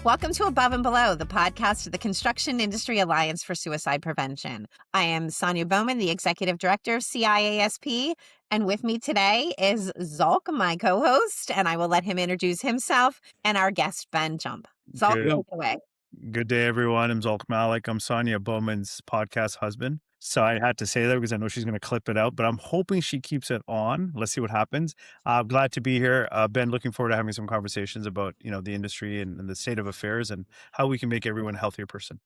Welcome to Above and Below, the podcast of the Construction Industry Alliance for Suicide Prevention. I am Sonya Bohmann, the Executive Director of CIASP, and with me today is Zulq, my co-host, and I will let him introduce himself and our guest, Ben Jump. Zulq, take it away. Good day, everyone. I'm Zulq Malik. I'm Sonya Bohmann's podcast husband. So I had to say that because I know she's going to clip it out, but I'm hoping she keeps it on. Let's see what happens. I'm glad to be here. Ben, looking forward to having some conversations about, the industry and the state of affairs and how we can make everyone a healthier person.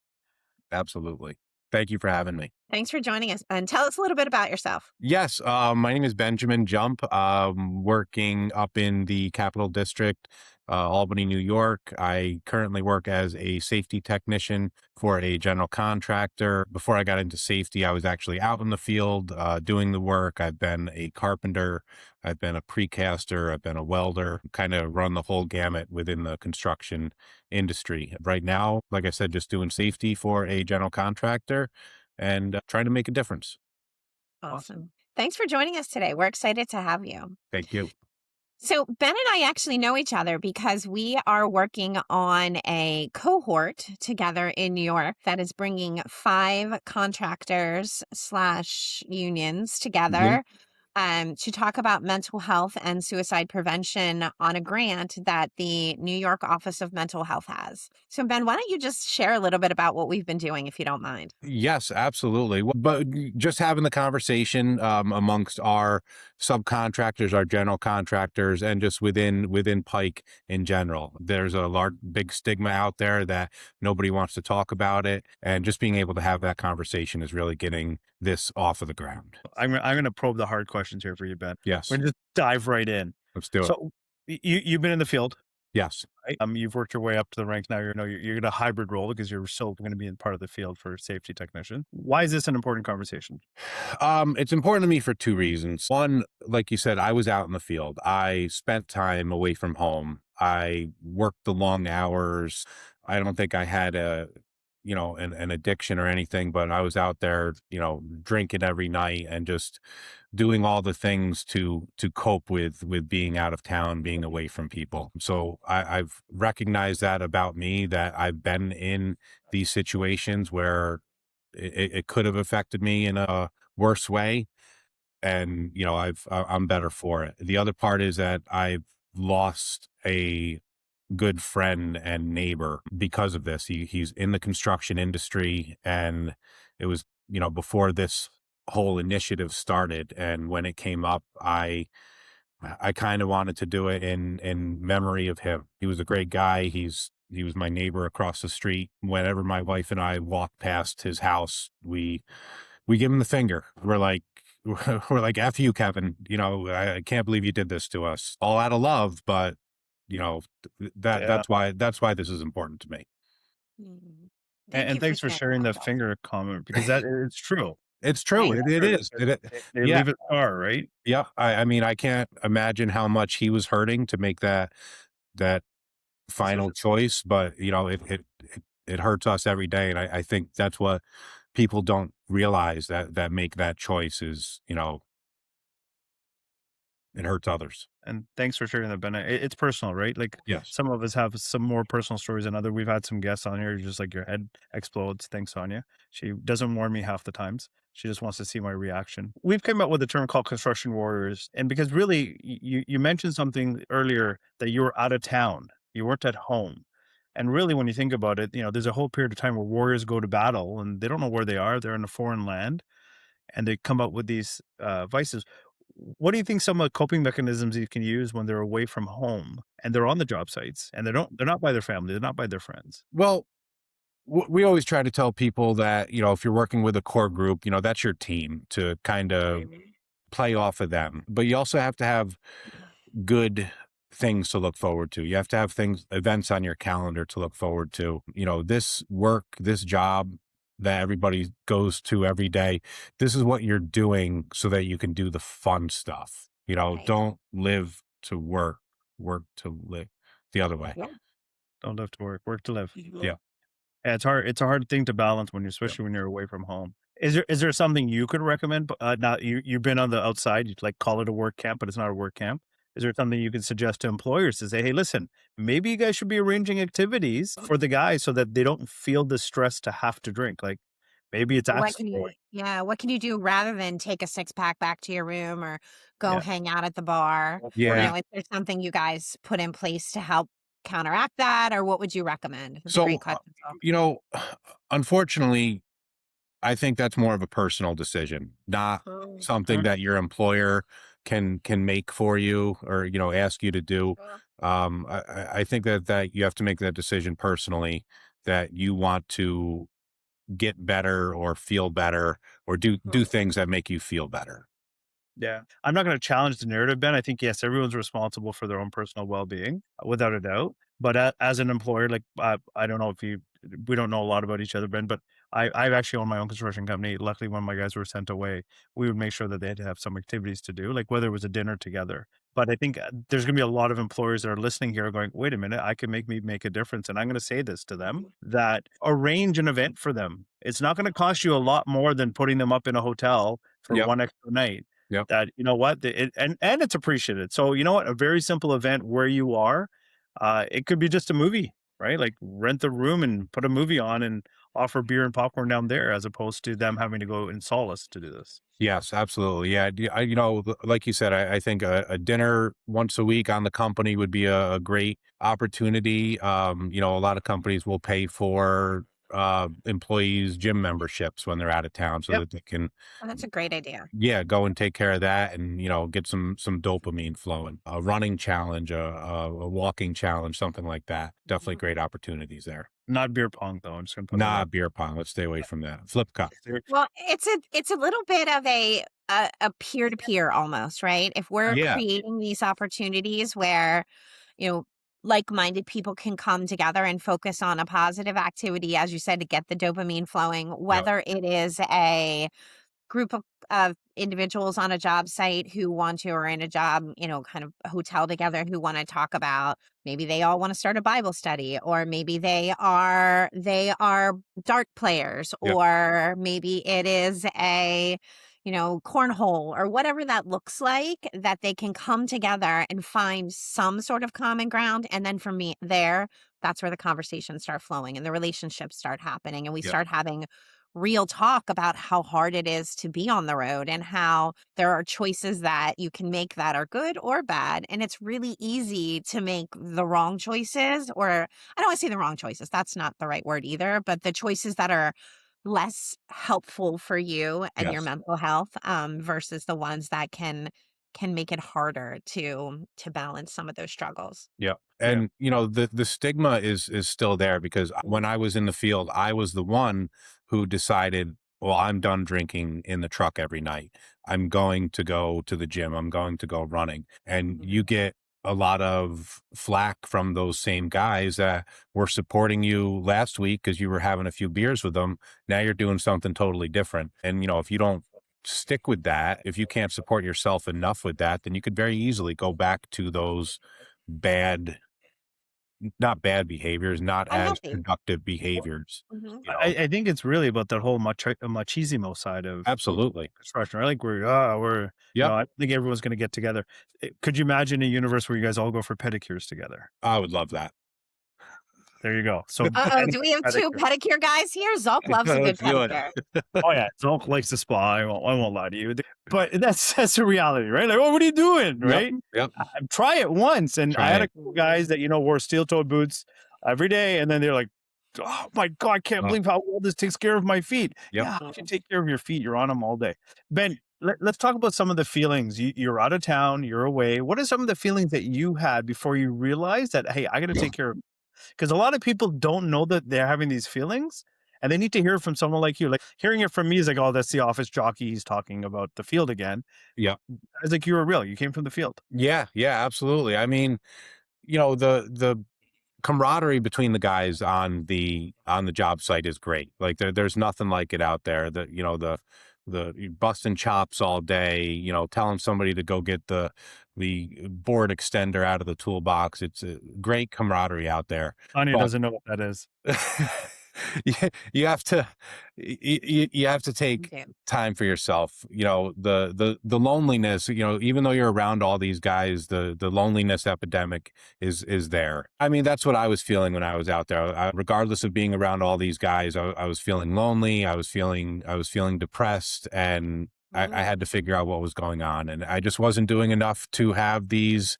Absolutely. Thank you for having me. Thanks for joining us. And tell us a little bit about yourself. Yes, my name is Benjamin Jump. Working up in the Capital District, Albany, New York. I currently work as a safety technician for a general contractor. Before I got into safety, I was actually out in the field doing the work. I've been a carpenter, I've been a precaster, I've been a welder, kind of run the whole gamut within the construction industry. Right now, like I said, just doing safety for a general contractor and trying to make a difference. Awesome. Thanks for joining us today. We're excited to have you. Thank you. So Ben and I actually know each other because we are working on a cohort together in New York that is bringing 5 contractors / unions together to talk about mental health and suicide prevention on a grant that the New York Office of Mental Health has. So Ben, why don't you just share a little bit about what we've been doing, if you don't mind? Yes, absolutely. But just having the conversation amongst our subcontractors, our general contractors, and just within Pike in general. There's a big stigma out there that nobody wants to talk about it, and just being able to have that conversation is really getting this off of the ground. I'm going to probe the hard questions here for you, Ben. Yes, We're going to just dive right in. let's do it. So you've been in the field. Yes. Right? You've worked your way up to the ranks. Now you're in a hybrid role because you're still going to be in part of the field for safety technician. Why is this an important conversation? It's important to me for 2 reasons. One, like you said, I was out in the field. I spent time away from home. I worked the long hours. I don't think I had an addiction or anything, but I was out there, drinking every night and just doing all the things to cope with being out of town, being away from people. So I've recognized that about me, that I've been in these situations where it could have affected me in a worse way. And, I'm better for it. The other part is that I've lost a good friend and neighbor because of this. He's in the construction industry, and it was, before this whole initiative started. And when it came up, I kind of wanted to do it in memory of him. He was a great guy. He was my neighbor across the street. Whenever my wife and I walked past his house, we give him the finger. We're like, F you, Kevin. I can't believe you did this to us. All out of love, but that's why this is important to me. And thanks for sharing the finger comment, because that it's true. It's true. It is. They leave a scar, right? Yeah. I mean, I can't imagine how much he was hurting to make that final choice, but it hurts us every day. And I think that's what people don't realize, that make that choice is, it hurts others. And thanks for sharing that, Ben. It's personal, right? Like, Yes. some of us have some more personal stories than others. We've had some guests on here, just like your head explodes. Thanks, Sonya. She doesn't warn me half the times. She just wants to see my reaction. We've come up with a term called construction warriors. And because really, you mentioned something earlier, that you were out of town. You weren't at home. And really, when you think about it, there's a whole period of time where warriors go to battle and they don't know where they are. They're in a foreign land, and they come up with these vices. What do you think some of the coping mechanisms you can use when they're away from home and they're on the job sites and they're not by their family, they're not by their friends? Well, we always try to tell people that, if you're working with a core group, that's your team, to kind of play off of them. But you also have to have good things to look forward to. You have to have events on your calendar to look forward to. This work, this job that everybody goes to every day, this is what you're doing so that you can do the fun stuff. Right. Don't live to work to live, the other way. Yeah. Don't live to work to live. Yeah. And it's hard. It's a hard thing to balance especially when you're away from home. Is there something you could recommend? Now you've been on the outside, you'd like call it a work camp, but it's not a work camp. Is there something you can suggest to employers to say, hey, listen, maybe you guys should be arranging activities for the guys so that they don't feel the stress to have to drink? Like maybe it's What asked can for. you yeah, what can you do rather than take a six-pack back to your room or go Yeah. hang out at the bar? Yeah. Is there something you guys put in place to help counteract that, or what would you recommend? That's a So, great question, Zulq. you know, unfortunately, I think that's more of a personal decision, not Mm, something that your employer can make for you or, ask you to do. mm, I think that you have to make that decision personally, that you want to get better or feel better or do mm. things that make you feel better. Yeah. I'm not going to challenge the narrative, Ben. I think, yes, everyone's responsible for their own personal well being, without a doubt. But as an employer, like, I don't know if we don't know a lot about each other, Ben, but I've actually owned my own construction company. Luckily, when my guys were sent away, we would make sure that they had to have some activities to do, like whether it was a dinner together. But I think there's going to be a lot of employers that are listening here going, wait a minute, I can make a difference. And I'm going to say this to them, that arrange an event for them. It's not going to cost you a lot more than putting them up in a hotel for Yep. one extra night. Yep. That, you know what, and it's appreciated. So, you know what, a very simple event where you are, it could be just a movie, right? Like rent the room and put a movie on and offer beer and popcorn down there, as opposed to them having to go in solace to do this. Yes, absolutely. Yeah. Like you said, I think a dinner once a week on the company would be a great opportunity. A lot of companies will pay for employees gym memberships when they're out of town so Yep. that they can, Oh, that's a great idea. yeah, go and take care of that and, get some dopamine flowing. A running challenge, a walking challenge, something like that. Definitely Mhm. great opportunities there. Not beer pong, though. I'm just going to put Nah, that beer pong. Let's stay away from that. Flip cup. Well, it's a little bit of a peer-to-peer almost, right? If we're Yeah. creating these opportunities where, you know, like-minded people can come together and focus on a positive activity, as you said, to get the dopamine flowing, Yep. whether it is a group of individuals on a job site who want to, or in a job, kind of a hotel together, who want to talk about, maybe they all want to start a Bible study, or maybe they are dart players, Yep. or maybe it is a cornhole, or whatever that looks like, that they can come together and find some sort of common ground. And then for me there, that's where the conversations start flowing and the relationships start happening, and we Yep. start having real talk about how hard it is to be on the road, and how there are choices that you can make that are good or bad. And it's really easy to make the wrong choices, or I don't want to say the wrong choices. That's not the right word either, but the choices that are less helpful for you and your Yes. mental health, versus the ones that can make it harder to balance some of those struggles. Yeah. Yeah. And the stigma is still there because when I was in the field, I was the one who decided, well, I'm done drinking in the truck every night. I'm going to go to the gym. I'm going to go running. And you get a lot of flack from those same guys that were supporting you last week because you were having a few beers with them. Now you're doing something totally different. And if you don't stick with that, if you can't support yourself enough with that, then you could very easily go back to those bad, not bad behaviors, not as Unhealthy. productive behaviors. Mhm. I think it's really about that whole machismo side of Absolutely. construction, right? Like we're Yep. I think everyone's going to get together. Could you imagine a universe where you guys all go for pedicures together? I would love that. There you go. So Uh-oh, do we have two pedicure. pedicure guys here? Zulq loves a good Let's do it. pedicure. Oh yeah, Zulq likes the spa. I won't lie to you, but that's the reality, right? Like, oh, what are you doing, Yep. right? Yep. Try it once, and I Try had a it. couple guys that wore steel-toed boots every day, and then they're like, "Oh my god, I can't Oh, believe how well this takes care of my feet." yep. Yeah, you should take care of your feet. You're on them all day. Ben, let's talk about some of the feelings. You're out of town. You're away. What are some of the feelings that you had before you realized that, hey, I got to take care of? Because a lot of people don't know that they're having these feelings, and they need to hear it from someone like you. Like hearing it from me is like, oh, that's the office jockey. He's talking about the field again. Yeah. It's like you were real. You came from the field. Yeah. Yeah. Absolutely. I mean, the camaraderie between the guys on the job site is great. Like there's nothing like it out there. The busting chops all day, telling somebody to go get the board extender out of the toolbox. It's a great camaraderie out there. Sonya But doesn't know what that is. you have to you have to take Yeah. time for yourself. The loneliness, even though you're around all these guys, the loneliness epidemic is there. I mean, that's what I was feeling when I was out there. Regardless of being around all these guys, I was feeling lonely. I was feeling depressed, and I had to figure out what was going on, and I just wasn't doing enough to have these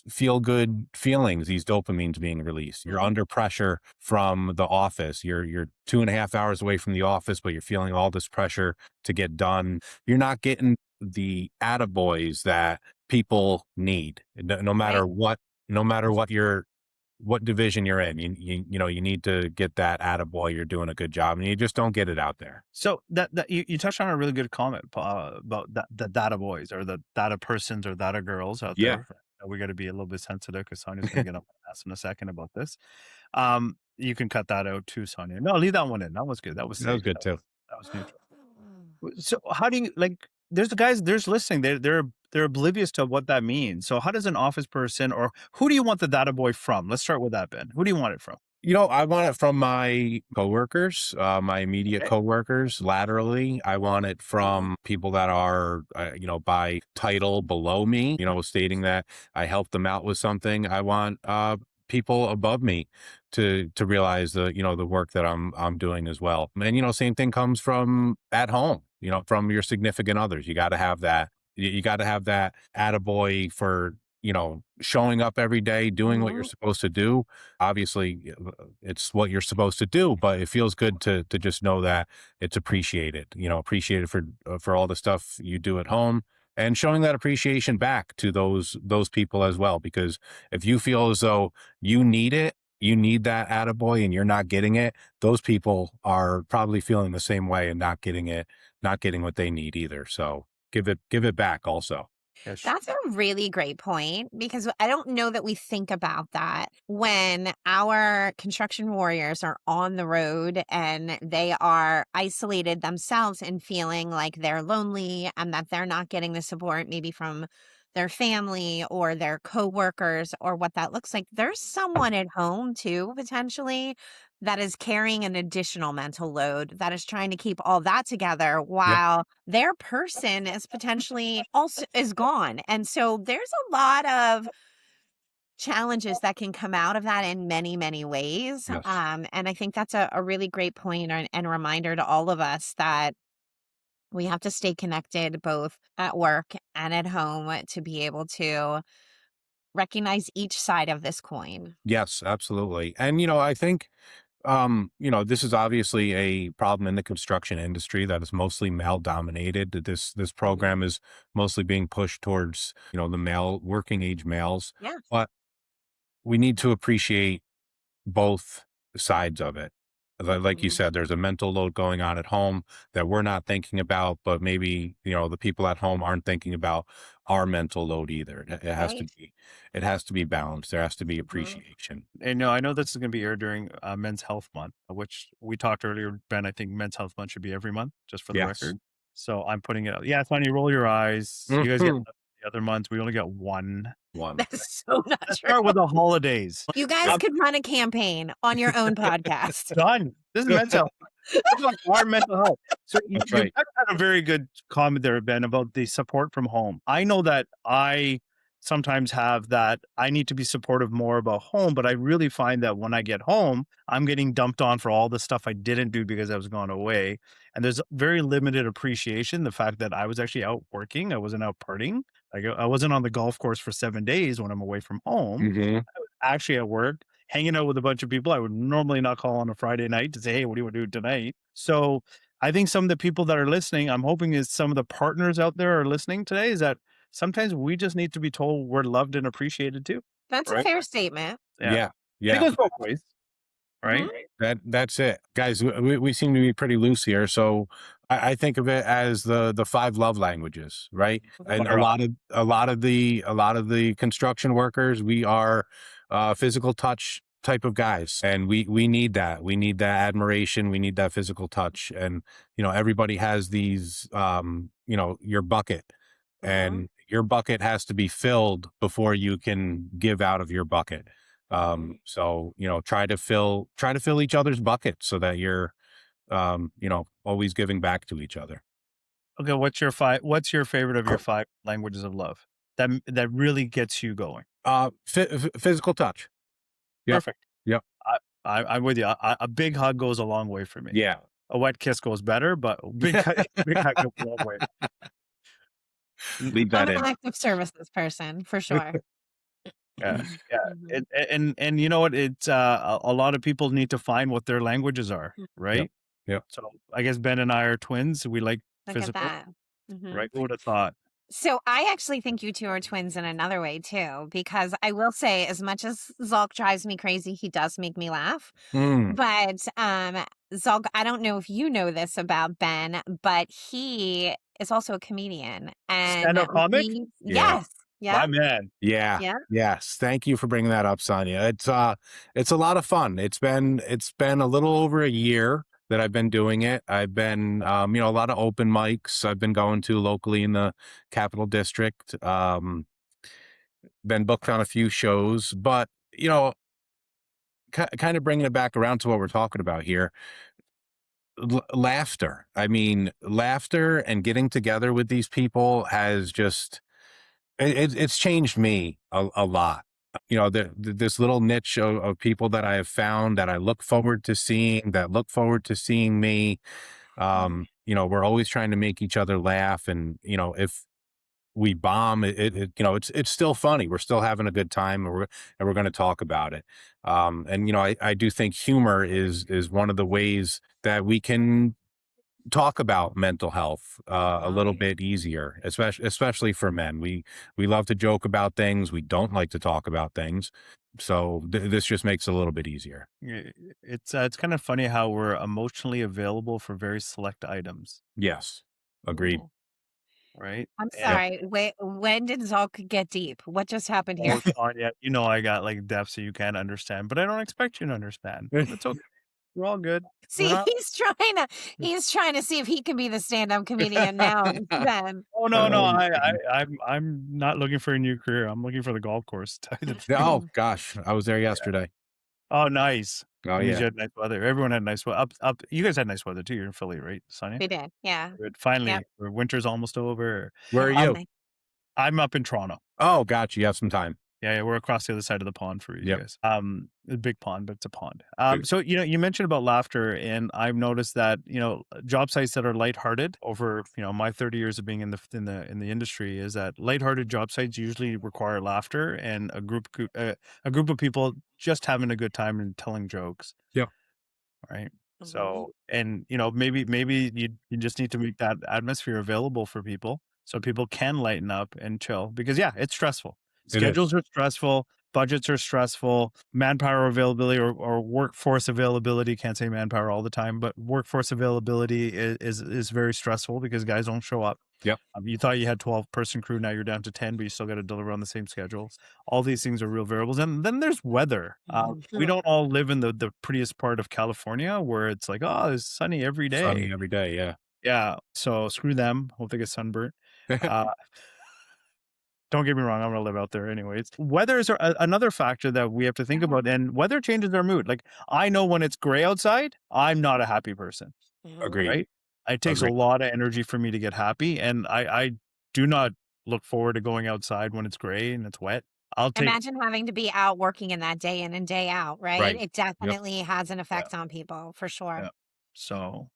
feel good feelings, these dopamines being released. You're under pressure from the office. You're 2.5 hours away from the office, but you're feeling all this pressure to get done. You're not getting the attaboys that people need, no matter Right. what, no matter what division you're in. You need to get that attaboy. You're doing a good job, and you just don't get it out there. So that you touched on a really good comment about the data boys or the data persons or data girls out Yeah. there. We got to be a little bit sensitive because Sonia's going to get up my ass in a second about this. You can cut that out too, Sonia. No, leave that one in. That was good. That was That was safe. good too. That was neutral. So how do you there's the guys there's listening, they're oblivious to what that means. So how does an office person, or who do you want the data boy from? Let's start with that, Ben. Who do you want it from? I want it from my coworkers, my immediate Okay. coworkers laterally. I want it from people that are, by title below me, stating that I helped them out with something. I want, people above me to realize the work that I'm doing as well. And, same thing comes from at home, from your significant others. You got to have that. You got to have that attaboy for, showing up every day, doing what you're supposed to do. Obviously, it's what you're supposed to do, but it feels good to just know that it's appreciated, appreciated for all the stuff you do at home, and showing that appreciation back to those people as well. Because if you feel as though you need it, you need that attaboy, and you're not getting it, those people are probably feeling the same way and not getting it, not getting what they need either. So give it back also. Yes. That's a really great point, because I don't know that we think about that when our construction warriors are on the road and they are isolated themselves and feeling like they're lonely and that they're not getting the support maybe from their family or their coworkers or what that looks like. There's someone at home too, potentially, that is carrying an additional mental load, that is trying to keep all that together Yeah. while their person is potentially also is gone. And so there's a lot of challenges that can come out of that in many, many ways. Yes. And I think that's a really great point and a reminder to all of us that we have to stay connected both at work and at home to be able to recognize each side of this coin. Yes, absolutely. And, I think, this is obviously a problem in the construction industry that is mostly male dominated. This program is mostly being pushed towards, the male working age males, Yeah. but we need to appreciate both sides of it. Like you Mhm. said, there's a mental load going on at home that we're not thinking about, but maybe, the people at home aren't thinking about our mental load either. It has to Right. be, it has to be balanced. There has to be Mhm. appreciation. And no, I know this is going to be aired during Men's Health Month, which we talked earlier, Ben. I think Men's Health Month should be every month, just for the Yes. record. So I'm putting it out. Yeah, it's funny. Roll your eyes. You guys get the other months. We only got one. One. That's so not Let's true. start with the holidays. You guys could run a campaign on your own podcast. Done. This is mental health. This is like our mental health. So you That's right. had a very good comment there, Ben, about the support from home. I know that I sometimes have that I need to be supportive more about home, but I really find that when I get home, I'm getting dumped on for all the stuff I didn't do because I was gone away. And there's very limited appreciation. The fact that I was actually out working, I wasn't out partying. Like I wasn't on the golf course for 7 days when I'm away from home. Mhm. Actually at work, hanging out with a bunch of people I would normally not call on a Friday night to say, hey, what do you want to do tonight? So I think some of the people that are listening, I'm hoping is some of the partners out there are listening today, is that sometimes we just need to be told we're loved and appreciated too. That's a Right. fair statement. Yeah. Yeah. It Yeah. goes both ways. Right. Mhm. That's it, guys. We seem to be pretty loose here, so I think of it as the five love languages, right? And Fire off. a lot of the construction workers, we are physical touch type of guys, and we need that. We need that admiration. We need that physical touch, and everybody has these. Your bucket, Mhm. and your bucket has to be filled before you can give out of your bucket. So, try to fill each other's buckets so that you're, always giving back to each other. Okay, what's your favorite of your 5 languages of love? That really gets you going? Physical touch. Yep. Perfect. Yep. I'm with you. A big hug goes a long way for me. Yeah. A wet kiss goes better, but big hug goes a long way. Leave I'm that an in. active services person for sure. Yeah, yeah. Mhm. And you know what? It's a lot of people need to find what their languages are, Yep. right? Yep. So I guess Ben and I are twins. We like Look at physical, that. Hmm. right? Who would have thought? So I actually think you two are twins in another way too, because I will say, as much as Zulq drives me crazy, he does make me laugh. Mm. But Zulq, I don't know if you know this about Ben, but he is also a comedian, and Stand-up comic? Yeah. yes, yeah, My man. Yeah. yeah. Yes. Thank you for bringing that up, Sonya. It's a lot of fun. It's been a little over a year that I've been doing it. I've been, a lot of open mics I've been going to locally in the Capital District. Been booked on a few shows, but, kind of bringing it back around to what we're talking about here. Laughter. I mean, laughter and getting together with these people has just, it's changed me a lot. This little niche of people that I have found that I look forward to seeing, that look forward to seeing me. We're always trying to make each other laugh. And, if we bomb it's still funny. We're still having a good time, and we're going to talk about it. And, I do think humor is one of the ways that we can talk about mental health a little bit easier, especially for men. We love to joke about things. We don't like to talk about things. So this just makes it a little bit easier. It's kind of funny how we're emotionally available for very select items, Yes. Agreed. Ooh. right? I'm And Yep. sorry. Wait, when did Zulq get deep? What just happened here? oh, Tanya, I got like depths that you can't understand, but I don't expect you to understand. It's okay. We're all good. We're See, not. he's trying to see if he can be the stand-up comedian now, then. Oh no, no, Oh, man. I'm not looking for a new career. I'm looking for the golf course. To tell you the truth. Oh gosh, I was there yesterday. Oh, nice. Oh That means yeah. you had nice weather. Everyone had nice weather. Up. You guys had nice weather too. You're in Philly, right, Sonia? We did, yeah. Good. Yep. Finally, winter's almost over. Where are Oh, you? my I'm up in Toronto. Oh, gotcha. You have some time. Yeah, we're across the other side of the pond for you Yep. guys. A big pond, but it's a pond. Good. So you mentioned about laughter, and I've noticed that job sites that are lighthearted over my 30 years of being in the industry is that lighthearted job sites usually require laughter and a group of people just having a good time and telling jokes. Yep. Right. Mhm. So, and maybe you just need to make that atmosphere available for people so people can lighten up and chill because yeah, it's stressful. It is. Schedules are stressful, budgets are stressful, manpower availability or workforce availability, can't say manpower all the time, but workforce availability is very stressful because guys don't show up. Yep. You thought you had 12-person crew, now you're down to 10, but you still got to deliver on the same schedules. All these things are real variables. And then there's weather. We don't all live in the prettiest part of California where it's like, oh, it's sunny every day. Sunny every day. Yeah. Yeah. So screw them. Hope they get sunburnt. Uh, don't get me wrong. I'm going to live out there anyways. Weather is another factor that we have to think about. And weather changes our mood. Like I know when it's gray outside, I'm not a happy person. Agreed. Right? It takes a Agreed. lot of energy for me to get happy. And I do not look forward to going outside when it's gray and it's wet. I'll take, Imagine having to be out working in that day in and day out, right? Right. It Yep. definitely has an yeah, effect on people, for sure. yeah. So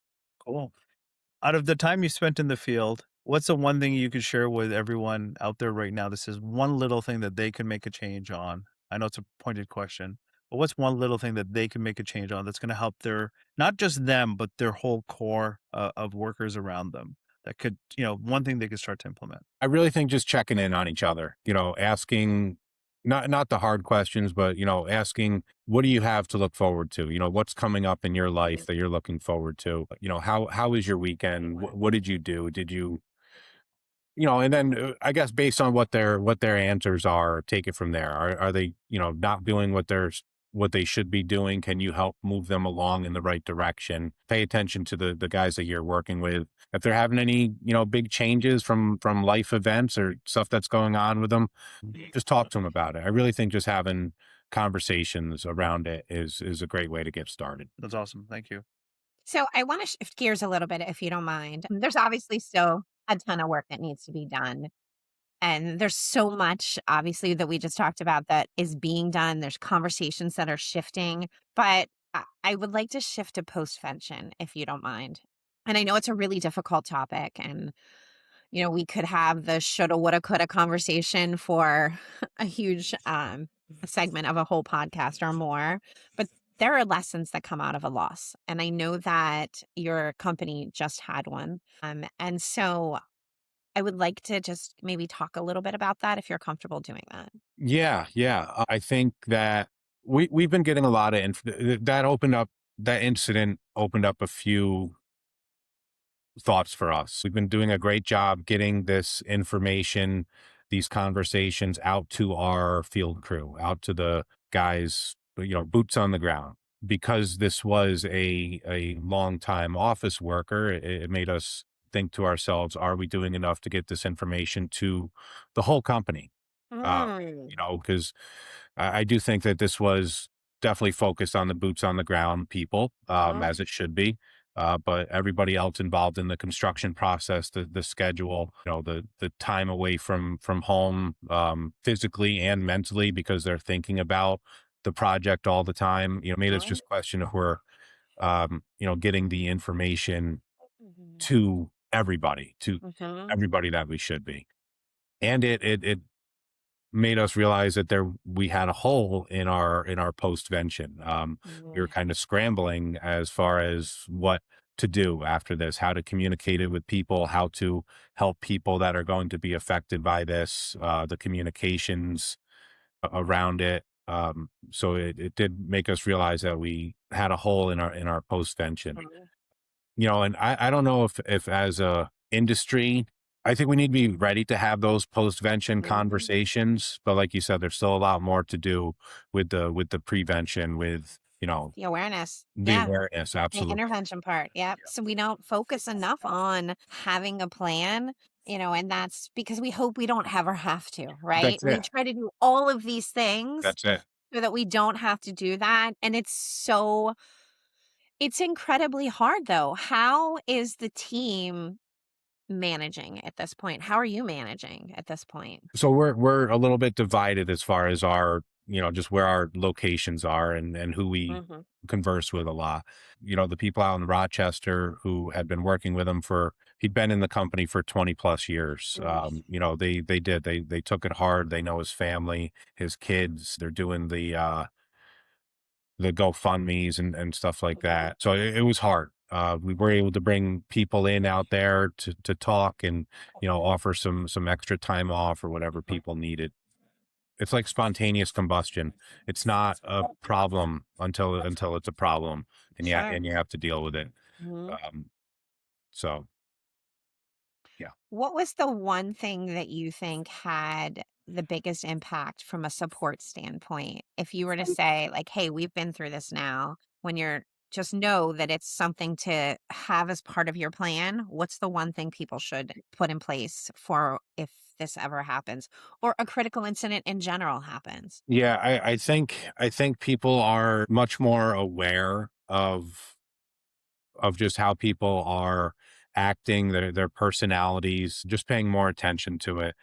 cool. Out of the time you spent in the field, what's the one thing you could share with everyone out there right now? This is one little thing that they can make a change on. I know it's a pointed question, but what's one little thing that they can make a change on that's going to help not just them, but their whole core of workers around them that could, one thing they could start to implement? I really think just checking in on each other, asking not the hard questions, but asking, what do you have to look forward to? What's coming up in your life that you're looking forward to? How was your weekend? What did you do? Did you, and then I guess based on what their answers are, take it from there. Are they, not doing what they should be doing? Can you help move them along in the right direction? Pay attention to the guys that you're working with. If they're having any, big changes from life events or stuff that's going on with them, just talk to them about it. I really think just having conversations around it is a great way to get started. That's awesome. Thank you. So I want to shift gears a little bit, if you don't mind. There's obviously still a ton of work that needs to be done. And there's so much, obviously, that we just talked about that is being done. There's conversations that are shifting. But I would like to shift to postvention, if you don't mind. And I know it's a really difficult topic. And, we could have the shoulda, woulda, coulda conversation for a huge segment of a whole podcast or more. But there are lessons that come out of a loss. And I know that your company just had one. And so I would like to just maybe talk a little bit about that if you're comfortable doing that. Yeah, yeah. I think that we've been getting a lot of that incident opened up a few thoughts for us. We've been doing a great job getting this information, these conversations out to our field crew, out to the guys, boots on the ground. Because this was a long time office worker, it made us think to ourselves, are we doing enough to get this information to the whole company? Mm. Because I do think that this was definitely focused on the boots on the ground people, Mhm. as it should be. But everybody else involved in the construction process, the schedule, the time away from home, physically and mentally, because they're thinking about the project all the time, made us Mhm. just question if we're, getting the information Mhm. to Mhm. everybody that we should be. And it made us realize that we had a hole in our postvention. We were Mhm. kind of scrambling as far as what to do after this, how to communicate it with people, how to help people that are going to be affected by this, the communications around it. So it did make us realize that we had a hole in our postvention. Mhm. And I don't know if as a industry, I think we need to be ready to have those postvention Mhm. conversations. But like you said, there's still a lot more to do with the prevention, with, The awareness. the Yeah. awareness. The Absolutely. intervention part. Yep. So we don't focus enough on having a plan, and that's because we hope we don't ever have to, right? That's We it. try to do all of these things That's it. so that we don't have to do that. And it's incredibly hard though. How is the team managing at this point? How are you managing at this point? So we're a little bit divided as far as our, just where our locations are and who we Mhm. converse with a lot. The people out in Rochester who had been working with him he'd been in the company for 20 plus years. Mm. They took it hard. They know his family, his kids. They're doing the GoFundMe's and stuff like Mhm. that. So it was hard. We were able to bring people in out there to talk and, offer some extra time off or whatever Mhm. people needed. It's like spontaneous combustion. It's not a problem until it's a problem, Sure. and you have to deal with it. Mhm. Um, so yeah. What was the one thing that you think had the biggest impact from a support standpoint? If you were to say, like, hey, we've been through this now, when you're just know that it's something to have as part of your plan, what's the one thing people should put in place for if this ever happens or a critical incident in general happens? Yeah, I think people are much more aware of just how people are acting, their personalities, just paying more attention to it.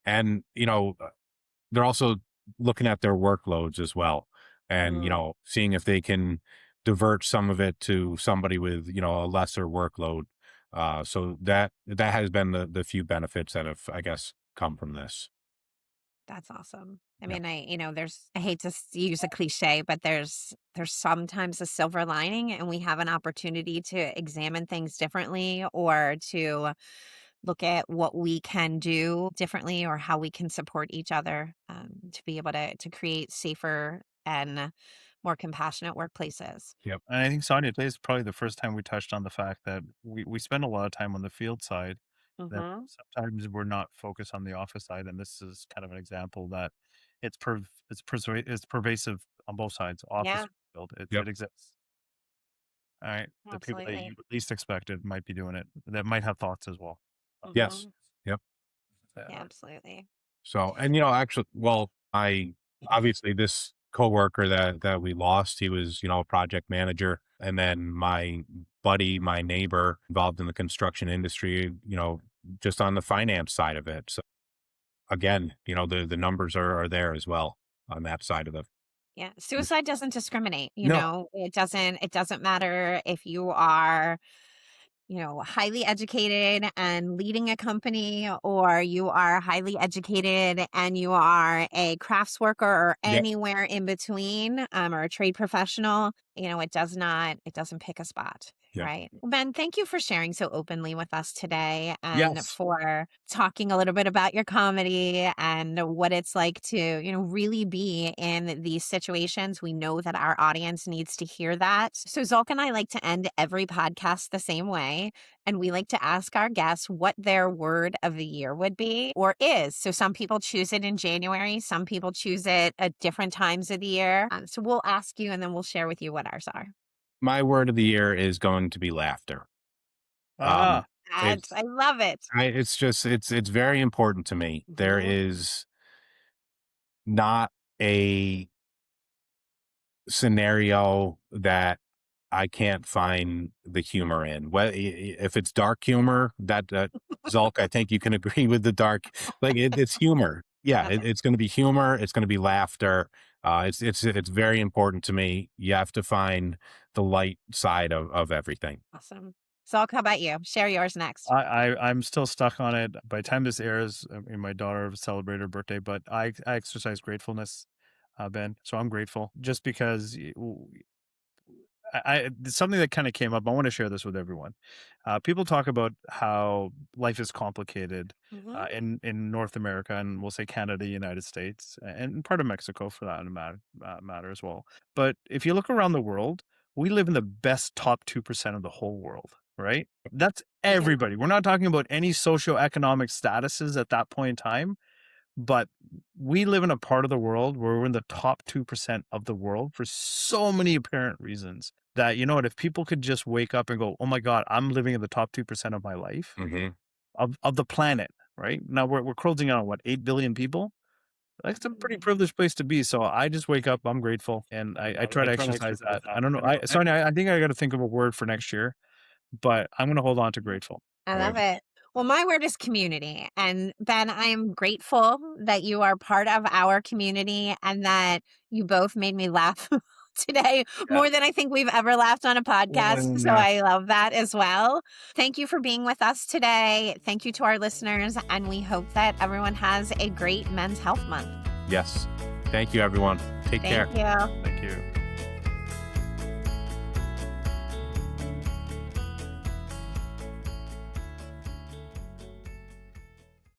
And, they're also looking at their workloads as well and, Mm, seeing if they can divert some of it to somebody with, a lesser workload. So that has been the few benefits that have, I guess, come from this. that's awesome. I Yeah. mean, I hate to use a cliche, but there's sometimes a silver lining and we have an opportunity to examine things differently or to look at what we can do differently or how we can support each other to be able to create safer and more compassionate workplaces. Yep. And I think Sonia, today is probably the first time we touched on the fact that we spend a lot of time on the field side, that Hmm. sometimes we're not focused on the office side. And this is kind of an example that it's pervasive on both sides, office Yeah, or field. Yep. It exists. All right. The people that you absolutely. least expected might be doing it, that might have thoughts as well. Yes. Hmm. Yep. Yeah. Yeah, absolutely. So, and actually, well, I obviously this coworker that we lost, he was, a project manager. And then my buddy, my neighbor, involved in the construction industry, just on the finance side of it. So again, the numbers are there as well on that side of the. Yeah. Suicide doesn't discriminate. No. It doesn't matter if you are, highly educated and leading a company, or you are highly educated and you are a crafts worker or Yeah. anywhere in between, or a trade professional. It doesn't pick a spot. Yeah. Right. Well, Ben, thank you for sharing so openly with us today and Yes. for talking a little bit about your comedy and what it's like to, really be in these situations. We know that our audience needs to hear that. So Zulq and I like to end every podcast the same way. And we like to ask our guests what their word of the year would be or is. So some people choose it in January. Some people choose it at different times of the year. So we'll ask you and then we'll share with you what ours are. My word of the year is going to be laughter. Ah, It's I love it. it's just it's very important to me. There Mhm. is not a scenario that I can't find the humor in. Well, if it's dark humor, that Zulq, I think you can agree with the dark. Like it's humor. Yeah, Love it. it's going to be humor. It's going to be laughter. It's very important to me. You have to find the light side of everything. Awesome. Zulq, how about you? Share yours next. I'm still stuck on it. By the time this airs, my daughter celebrated her birthday, but I exercise gratefulness, Ben. So I'm grateful just because it's something that kind of came up. I want to share this with everyone. People talk about how life is complicated Mhm. in North America, and we'll say Canada, United States, and part of Mexico for that matter as well. But if you look around the world, we live in the best top 2% of the whole world, right? That's We do. everybody. We're not talking about any socioeconomic statuses at that point in time, but we live in a part of the world where we're in the top 2% of the world for so many apparent reasons that, you know what, if people could just wake up and go, oh my God, I'm living in the top 2% of my life, Mm-hmm. of the planet, right? Now we're closing on what, 8 billion people? That's a pretty privileged place to be. So I just wake up, I'm grateful, and I try to exercise that. I don't know. Sonia, I think I got to think of a word for next year, but I'm going to hold on to grateful. I love it. Well, my word is community. And Ben, I am grateful that you are part of our community and that you both made me laugh today more than I think we've ever laughed on a podcast. So I love that as well. Thank you for being with us today. Thank you to our listeners. And we hope that everyone has a great Men's Health Month. Yes. Thank you, everyone. Take care. Thank you. Thank you.